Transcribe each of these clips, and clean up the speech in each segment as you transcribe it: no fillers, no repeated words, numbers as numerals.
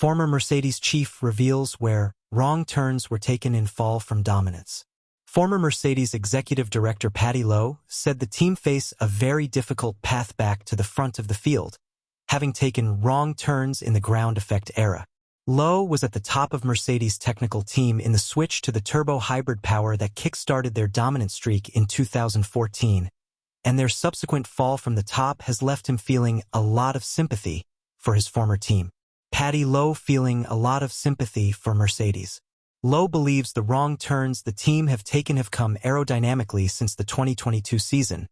Former Mercedes chief reveals where wrong turns were taken in fall from dominance. Former Mercedes executive director Paddy Lowe said the team faced a very difficult path back to the front of the field, having taken wrong turns in the ground effect era. Lowe was at the top of Mercedes' technical team in the switch to the turbo hybrid power that kick-started their dominant streak in 2014, and their subsequent fall from the top has left him feeling a lot of sympathy for his former team. Paddy Lowe feeling a lot of sympathy for Mercedes. Lowe believes the wrong turns the team have taken have come aerodynamically since the 2022 season,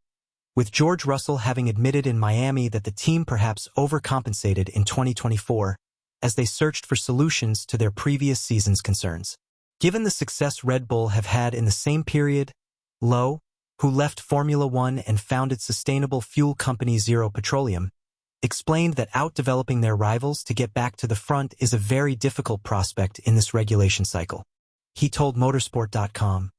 with George Russell having admitted in Miami that the team perhaps overcompensated in 2024 as they searched for solutions to their previous season's concerns. Given the success Red Bull have had in the same period, Lowe, who left Formula One and founded sustainable fuel company Zero Petroleum, explained that out-developing their rivals to get back to the front is a very difficult prospect in this regulation cycle. He told motorsport.com,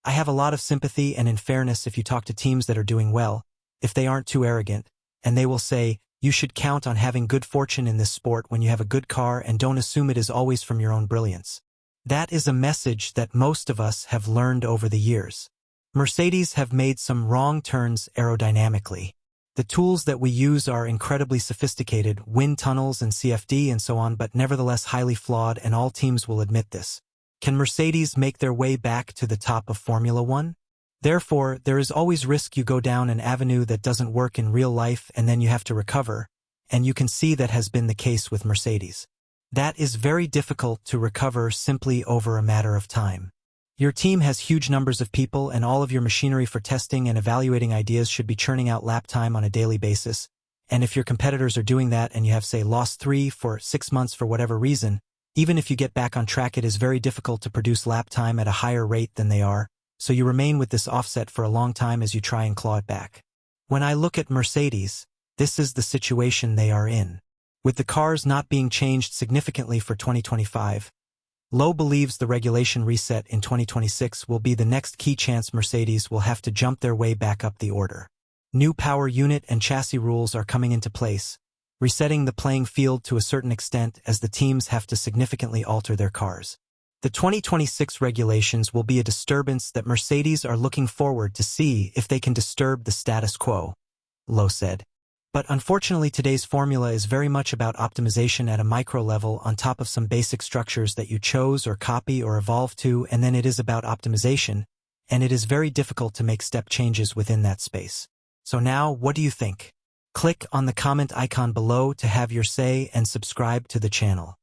"I have a lot of sympathy, and in fairness, if you talk to teams that are doing well, if they aren't too arrogant, and they will say, you should count on having good fortune in this sport when you have a good car and don't assume it is always from your own brilliance." That is a message that most of us have learned over the years. Mercedes have made some wrong turns aerodynamically. The tools that we use are incredibly sophisticated, wind tunnels and CFD and so on, but nevertheless highly flawed, and all teams will admit this. Can Mercedes make their way back to the top of Formula One? Therefore, there is always risk you go down an avenue that doesn't work in real life and then you have to recover, and you can see that has been the case with Mercedes. That is very difficult to recover simply over a matter of time. Your team has huge numbers of people, and all of your machinery for testing and evaluating ideas should be churning out lap time on a daily basis. And if your competitors are doing that and you have, say, lost 3 for 6 months for whatever reason, even if you get back on track, it is very difficult to produce lap time at a higher rate than they are, so you remain with this offset for a long time as you try and claw it back. When I look at Mercedes, this is the situation they are in. With the cars not being changed significantly for 2025, Lowe believes the regulation reset in 2026 will be the next key chance Mercedes will have to jump their way back up the order. New power unit and chassis rules are coming into place, resetting the playing field to a certain extent as the teams have to significantly alter their cars. The 2026 regulations will be a disturbance that Mercedes are looking forward to see if they can disturb the status quo, Lowe said. But unfortunately, today's formula is very much about optimization at a micro level on top of some basic structures that you chose or copy or evolve to, and then it is about optimization, and it is very difficult to make step changes within that space. So now, what do you think? Click on the comment icon below to have your say and subscribe to the channel.